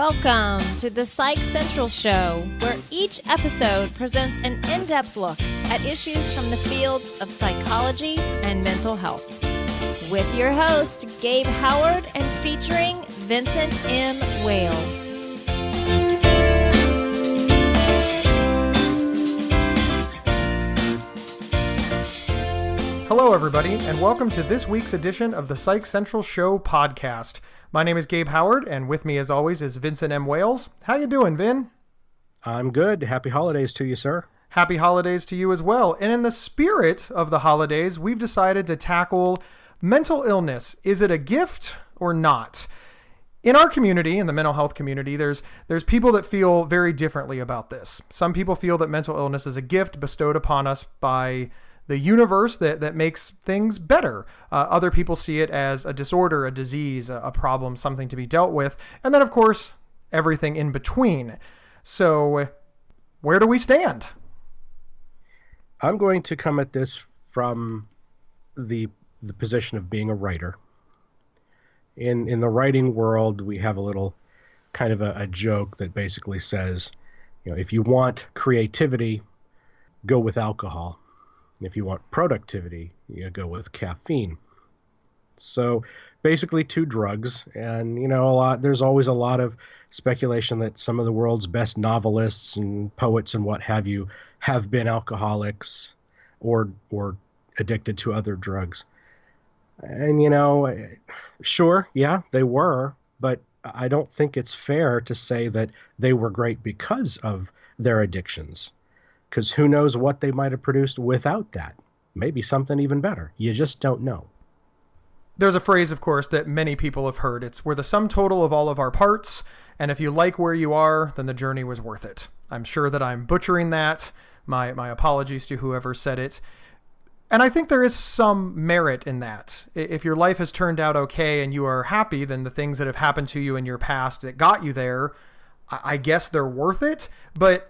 Welcome to the Psych Central Show, where each episode presents an in-depth look at issues from the fields of psychology and mental health. With your host, Gabe Howard, and featuring Vincent M. Wales. Hello, everybody, and welcome to this week's edition of the Psych Central Show podcast. My name is Gabe Howard, and with me, as always, is Vincent M. Wales. How you doing, Vin? I'm good. Happy holidays to you, sir. Happy holidays to you as well. And in the spirit of the holidays, we've decided to tackle mental illness. Is it a gift or not? In our community, in the mental health community, there's people that feel very differently about this. Some people feel that mental illness is a gift bestowed upon us by the universe that makes things better. Other people see it as a disorder, a disease, a problem, something to be dealt with. And then, of course, everything in between. So where do we stand? I'm going to come at this from the position of being a writer. In the writing world, we have a little kind of a joke that basically says, if you want creativity, go with alcohol. If you want productivity, you go with caffeine. So basically two drugs, and there's always a lot of speculation that some of the world's best novelists and poets and what have you have been alcoholics or addicted to other drugs. And sure, yeah, they were, but I don't think it's fair to say that they were great because of their addictions. Because who knows what they might have produced without that? Maybe something even better. You just don't know. There's a phrase, of course, that many people have heard. It's we're the sum total of all of our parts, and if you like where you are, then the journey was worth it. I'm sure that I'm butchering that. My apologies to whoever said it. And I think there is some merit in that. If your life has turned out okay and you are happy, then the things that have happened to you in your past that got you there, I guess they're worth it. But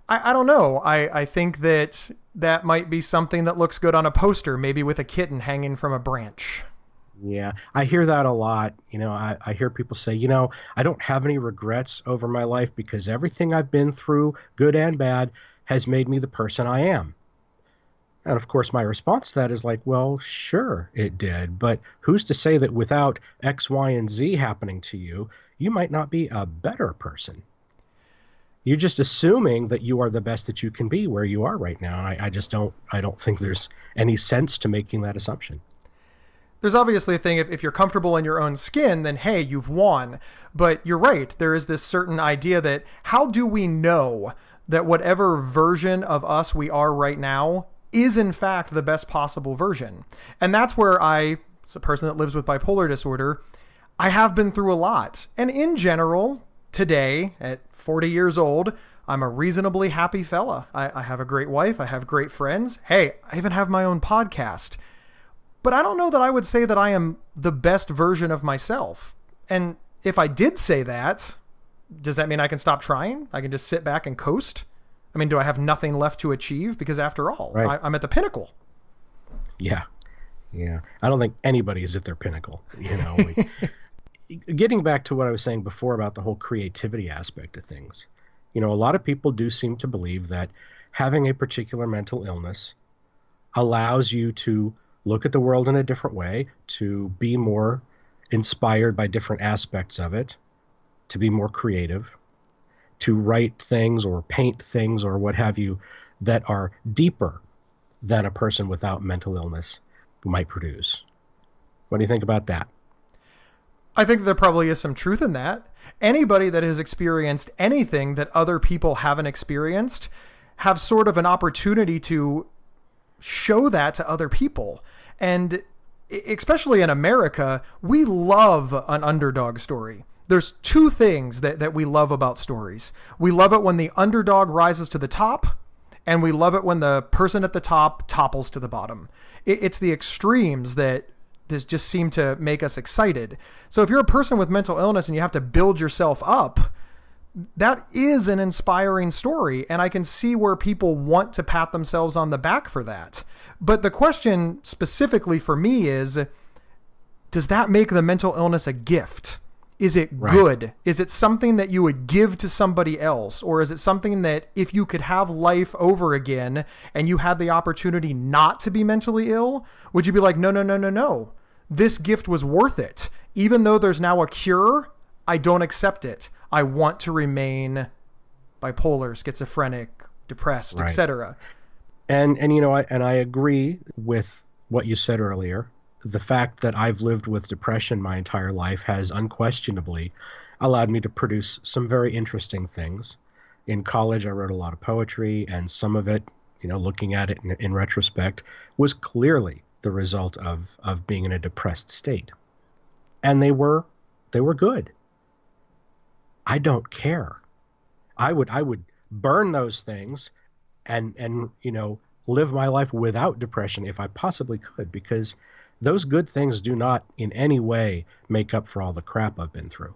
I don't know. I think that might be something that looks good on a poster, maybe with a kitten hanging from a branch. Yeah, I hear that a lot. I hear people say, I don't have any regrets over my life because everything I've been through, good and bad, has made me the person I am. And of course, my response to that is like, well, sure, it did. But who's to say that without X, Y, and Z happening to you, you might not be a better person? You're just assuming that you are the best that you can be where you are right now. I don't think there's any sense to making that assumption. There's obviously a thing, if you're comfortable in your own skin, then hey, you've won. But you're right. There is this certain idea that how do we know that whatever version of us we are right now is in fact the best possible version? And that's where as a person that lives with bipolar disorder, I have been through a lot. And in general, today, at 40 years old, I'm a reasonably happy fella. I have a great wife. I have great friends. Hey, I even have my own podcast. But I don't know that I would say that I am the best version of myself. And if I did say that, does that mean I can stop trying? I can just sit back and coast? I mean, do I have nothing left to achieve? Because after all, right. I'm at the pinnacle. Yeah. I don't think anybody is at their pinnacle. Getting back to what I was saying before about the whole creativity aspect of things, a lot of people do seem to believe that having a particular mental illness allows you to look at the world in a different way, to be more inspired by different aspects of it, to be more creative, to write things or paint things or what have you that are deeper than a person without mental illness might produce. What do you think about that? I think there probably is some truth in that. Anybody that has experienced anything that other people haven't experienced have sort of an opportunity to show that to other people. And especially in America, we love an underdog story. There's two things that we love about stories. We love it when the underdog rises to the top, and we love it when the person at the top topples to the bottom. It's the extremes that just seem to make us excited. So if you're a person with mental illness and you have to build yourself up, that is an inspiring story. And I can see where people want to pat themselves on the back for that. But the question specifically for me is, does that make the mental illness a gift? Is it Right. good? Is it something that you would give to somebody else? Or is it something that if you could have life over again and you had the opportunity not to be mentally ill, would you be like, no, no, no, no, no. This gift was worth it. Even though there's now a cure, I don't accept it. I want to remain bipolar, schizophrenic, depressed, Right. etc. And I agree with what you said earlier. The fact that I've lived with depression my entire life has unquestionably allowed me to produce some very interesting things. In college, I wrote a lot of poetry, and some of it, looking at it in retrospect, was clearly the result of being in a depressed state. And they were good. I don't care. I would burn those things and live my life without depression if I possibly could, because those good things do not in any way make up for all the crap I've been through.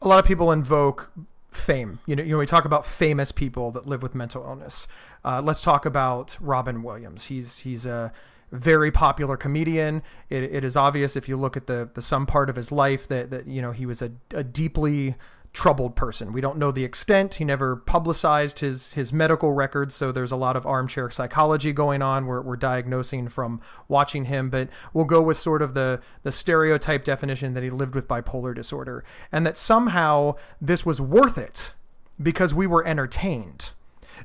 A lot of people invoke fame. We talk about famous people that live with mental illness. Let's talk about Robin Williams. He's a very popular comedian. It is obvious if you look at the some part of his life that he was a deeply troubled person. We don't know the extent. He never publicized his medical records, so there's a lot of armchair psychology going on. We're diagnosing from watching him, but we'll go with sort of the stereotype definition that he lived with bipolar disorder, and that somehow this was worth it because we were entertained.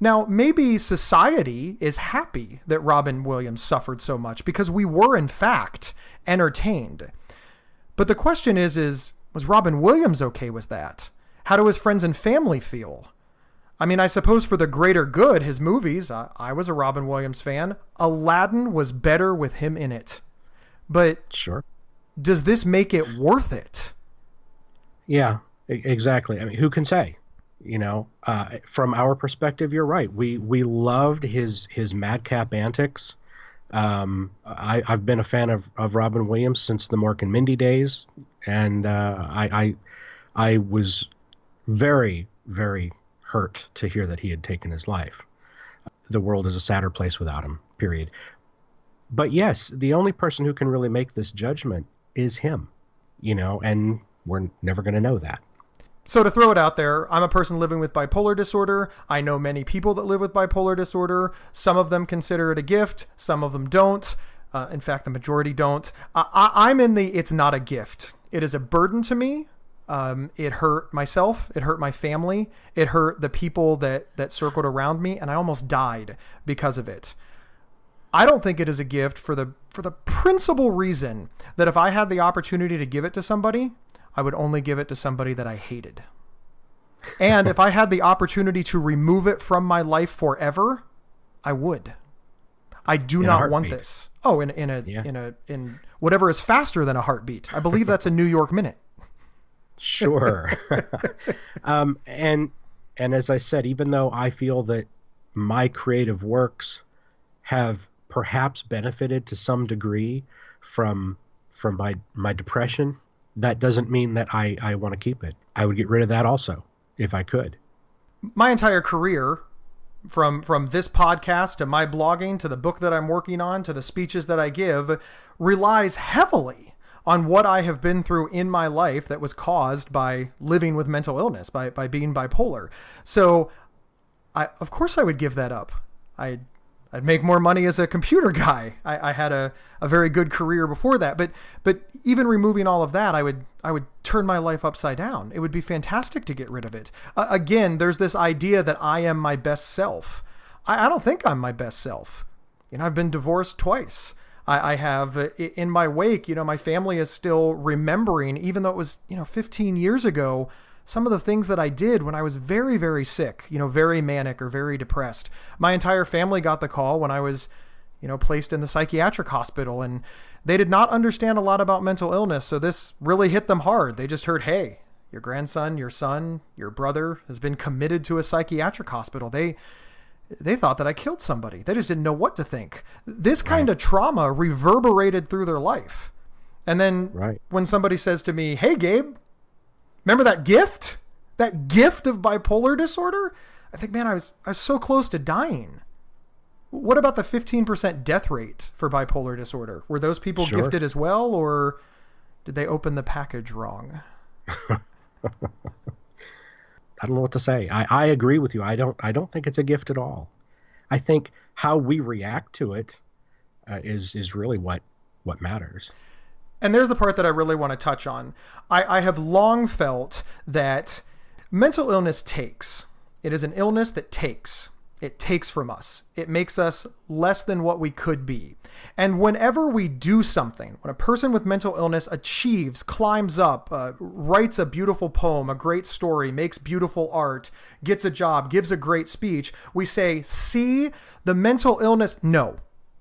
Now, maybe society is happy that Robin Williams suffered so much because we were, in fact, entertained. But the question is, was Robin Williams okay with that? How do his friends and family feel? I mean, I suppose for the greater good, his movies, I was a Robin Williams fan. Aladdin was better with him in it. But Sure. Does this make it worth it? Yeah, exactly. I mean, who can say? From our perspective, you're right. We loved his madcap antics. I've been a fan of Robin Williams since the Mork and Mindy days, and I was very, very hurt to hear that he had taken his life. The world is a sadder place without him, period. But yes, the only person who can really make this judgment is him, and we're never going to know that. So to throw it out there, I'm a person living with bipolar disorder. I know many people that live with bipolar disorder. Some of them consider it a gift. Some of them don't. In fact, the majority don't. I'm in the it's not a gift. It is a burden to me. It hurt myself. It hurt my family. It hurt the people that circled around me, and I almost died because of it. I don't think it is a gift for the principal reason that if I had the opportunity to give it to somebody, I would only give it to somebody that I hated. And if I had the opportunity to remove it from my life forever, I would. I do not want this. Oh, in whatever is faster than a heartbeat. I believe that's a New York minute. Sure. And as I said, even though I feel that my creative works have perhaps benefited to some degree from my depression, that doesn't mean that I want to keep it. I would get rid of that also, if I could. My entire career, from this podcast to my blogging to the book that I'm working on to the speeches that I give, relies heavily on what I have been through in my life that was caused by living with mental illness, by being bipolar. So, of course I would give that up. I'd make more money as a computer guy. I had a very good career before that, but even removing all of that, I would turn my life upside down. It would be fantastic to get rid of it. Again, there's this idea that I am my best self. I don't think I'm my best self. I've been divorced twice. I have in my wake, my family is still remembering, even though it was 15 years ago, some of the things that I did when I was very, very sick, very manic or very depressed. My entire family got the call when I was, placed in the psychiatric hospital, and they did not understand a lot about mental illness. So this really hit them hard. They just heard, hey, your grandson, your son, your brother has been committed to a psychiatric hospital. They thought that I killed somebody. They just didn't know what to think. This kind of trauma reverberated through their life. And then when somebody says to me, hey, Gabe, remember that gift? That gift of bipolar disorder? I think, man, I was so close to dying. What about the 15% death rate for bipolar disorder? Were those people gifted as well, or did they open the package wrong? I don't know what to say. I agree with you. I don't think it's a gift at all. I think how we react to it is really what matters. And there's the part that I really want to touch on. I have long felt that mental illness takes. It is an illness that takes. It takes from us. It makes us less than what we could be. And whenever we do something, when a person with mental illness achieves, climbs up, writes a beautiful poem, a great story, makes beautiful art, gets a job, gives a great speech, we say, see, the mental illness, no,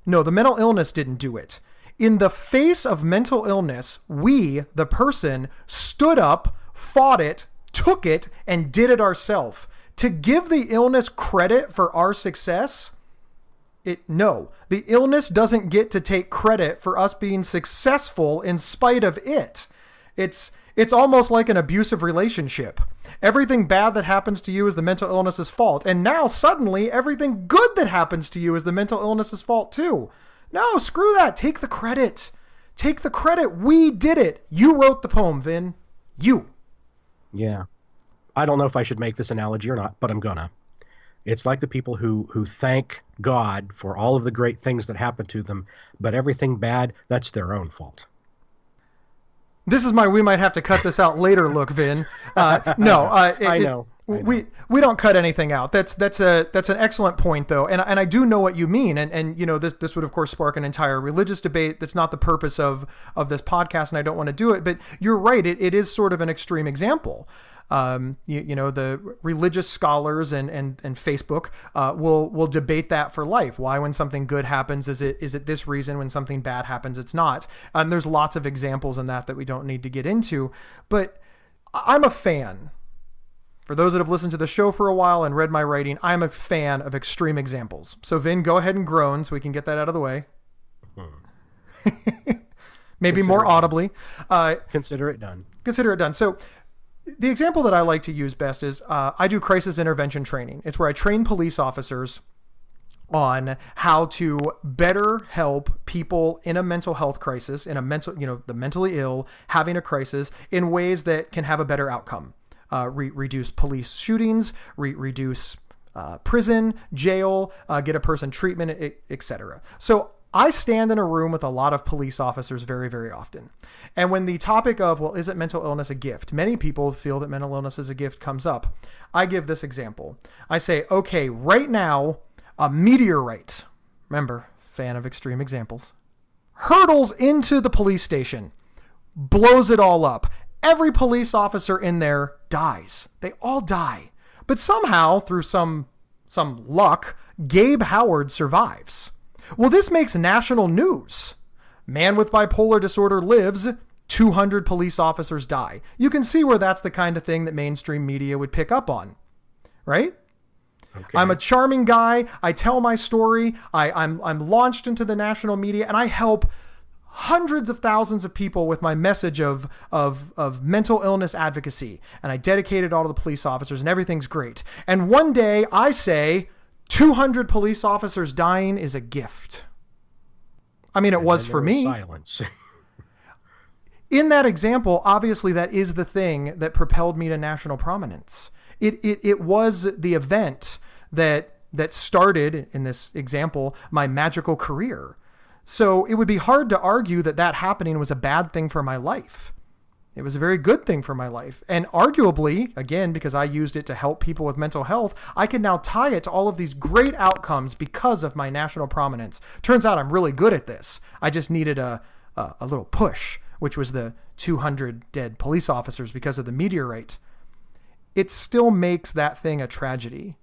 the mental illness didn't do it. In the face of mental illness, we, the person, stood up, fought it, took it, and did it ourselves. To give the illness credit for our success, no. The illness doesn't get to take credit for us being successful in spite of it. It's almost like an abusive relationship. Everything bad that happens to you is the mental illness's fault. And now suddenly everything good that happens to you is the mental illness's fault too. No, screw that. Take the credit. Take the credit. We did it. You wrote the poem, Vin. You. Yeah. I don't know if I should make this analogy or not, but I'm gonna. It's like the people who thank God for all of the great things that happen to them, but everything bad, that's their own fault. This is my we might have to cut this out later look, Vin. I know. We don't cut anything out. That's an excellent point though, and I do know what you mean, and you know this would of course spark an entire religious debate. That's not the purpose of this podcast, and I don't want to do it. But you're right. It is sort of an extreme example. You know, the religious scholars and Facebook will debate that for life. Why, when something good happens, is it this reason? When something bad happens, it's not. And there's lots of examples in that we don't need to get into. But I'm a fan. For those that have listened to the show for a while and read my writing, I'm a fan of extreme examples. So Vin, go ahead and groan so we can get that out of the way. Maybe more audibly. Consider it done. Consider it done. So the example that I like to use best is I do crisis intervention training. It's where I train police officers on how to better help people in a mental health crisis, in a mental, the mentally ill, having a crisis in ways that can have a better outcome. Reduce police shootings, reduce prison, jail, get a person treatment, etc. So I stand in a room with a lot of police officers very, very often. And when the topic of, well, isn't mental illness a gift? Many people feel that mental illness is a gift comes up. I give this example. I say, okay, right now, a meteorite, remember, fan of extreme examples, hurtles into the police station, blows it all up. Every police officer in there dies. They all die. But somehow, through some luck, Gabe Howard survives. Well, this makes national news. Man with bipolar disorder lives, 200 police officers die. You can see where that's the kind of thing that mainstream media would pick up on, right? Okay. I'm a charming guy. I tell my story. I'm launched into the national media, and I help hundreds of thousands of people with my message of mental illness advocacy. And I dedicate it all to the police officers, and everything's great. And one day I say, 200 police officers dying is a gift. I mean, it was for me. Silence. In that example, obviously that is the thing that propelled me to national prominence. It was the event that started, in this example, my magical career. So it would be hard to argue that happening was a bad thing for my life. It was a very good thing for my life. And arguably, again, because I used it to help people with mental health, I can now tie it to all of these great outcomes because of my national prominence. Turns out I'm really good at this. I just needed a little push, which was the 200 dead police officers because of the meteorite. It still makes that thing a tragedy.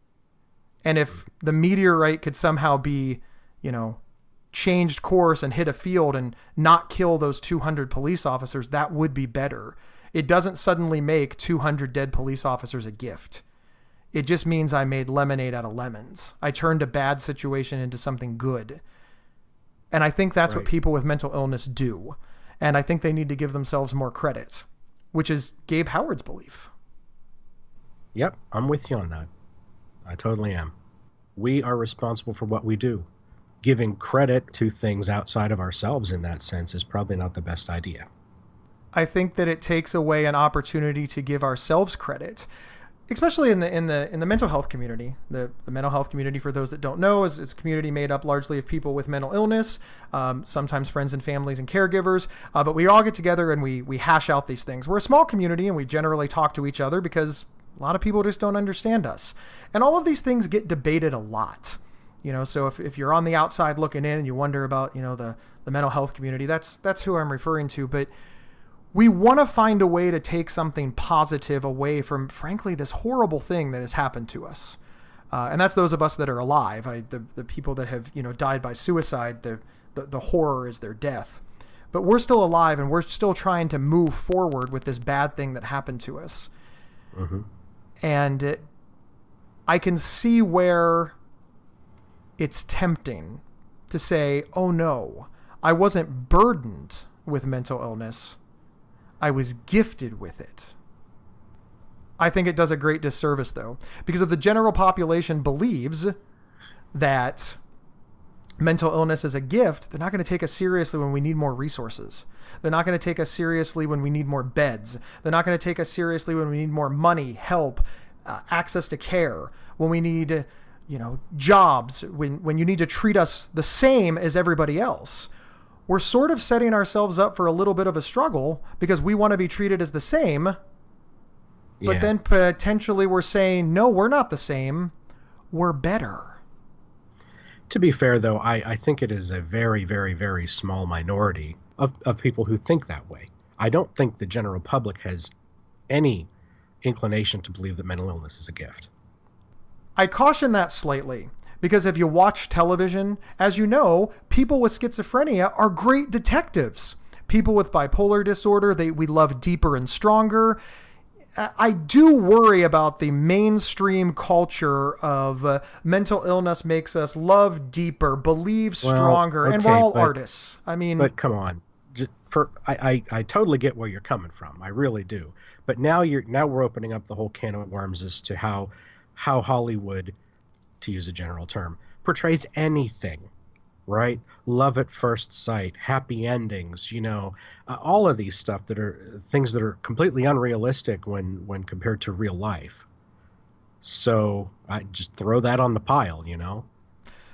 And if the meteorite could somehow be, changed course and hit a field and not kill those 200 police officers, that would be better. It doesn't suddenly make 200 dead police officers a gift. It just means I made lemonade out of lemons. I turned a bad situation into something good. And I think that's right. What people with mental illness do. And I think they need to give themselves more credit, which is Gabe Howard's belief. Yep, I'm with you on that. I totally am. We are responsible for what we do. Giving credit to things outside of ourselves in that sense is probably not the best idea. I think that it takes away an opportunity to give ourselves credit, especially in the mental health community. The mental health community, for those that don't know, is a community made up largely of people with mental illness, sometimes friends and families and caregivers, but we all get together and we hash out these things. We're a small community and we generally talk to each other because a lot of people just don't understand us. And all of these things get debated a lot. So if you're on the outside looking in and you wonder about, the mental health community, that's who I'm referring to. But we want to find a way to take something positive away from, frankly, this horrible thing that has happened to us. And that's those of us that are alive. The people that have, died by suicide, the horror is their death. But we're still alive and we're still trying to move forward with this bad thing that happened to us. Mm-hmm. And I can see where it's tempting to say, oh no, I wasn't burdened with mental illness. I was gifted with it. I think it does a great disservice, though, because if the general population believes that mental illness is a gift, they're not going to take us seriously when we need more resources. They're not going to take us seriously when we need more beds. They're not going to take us seriously when we need more money, help, access to care, when we need, jobs, when you need to treat us the same as everybody else. We're sort of setting ourselves up for a little bit of a struggle because we want to be treated as the same. But then potentially we're saying, no, we're not the same. We're better. To be fair, though, I think it is a very, very, very small minority of people who think that way. I don't think the general public has any inclination to believe that mental illness is a gift. I caution that slightly. Because if you watch television, as you know, people with schizophrenia are great detectives. People with bipolar disorder, we love Deeper and Stronger. I do worry about the mainstream culture of mental illness makes us love deeper, believe stronger, and we're all artists. But come on. I totally get where you're coming from. I really do. But now we're opening up the whole can of worms as to how Hollywood, to use a general term, portrays anything, right? Love at first sight, happy endings, all of these stuff that are things that are completely unrealistic when compared to real life. So I just throw that on the pile,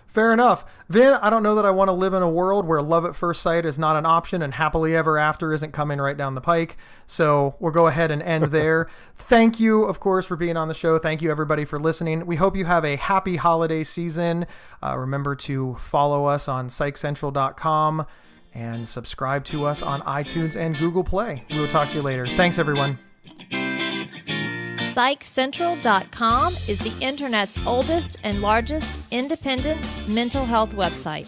Fair enough. Vin, I don't know that I want to live in a world where love at first sight is not an option and happily ever after isn't coming right down the pike. So we'll go ahead and end there. Thank you, of course, for being on the show. Thank you, everybody, for listening. We hope you have a happy holiday season. Remember to follow us on psychcentral.com and subscribe to us on iTunes and Google Play. We will talk to you later. Thanks, everyone. PsychCentral.com is the internet's oldest and largest independent mental health website.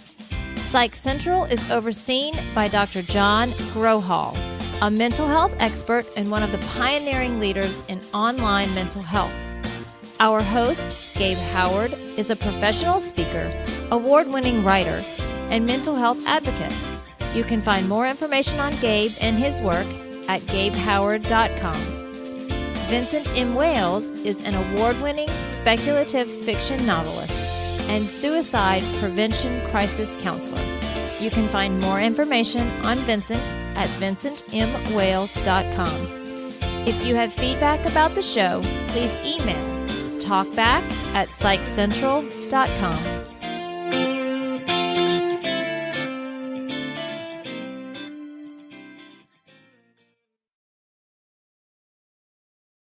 Psych Central is overseen by Dr. John Grohall, a mental health expert and one of the pioneering leaders in online mental health. Our host, Gabe Howard, is a professional speaker, award-winning writer, and mental health advocate. You can find more information on Gabe and his work at GabeHoward.com. Vincent M. Wales is an award-winning speculative fiction novelist and suicide prevention crisis counselor. You can find more information on Vincent at vincentmwales.com. If you have feedback about the show, please email talkback@psychcentral.com.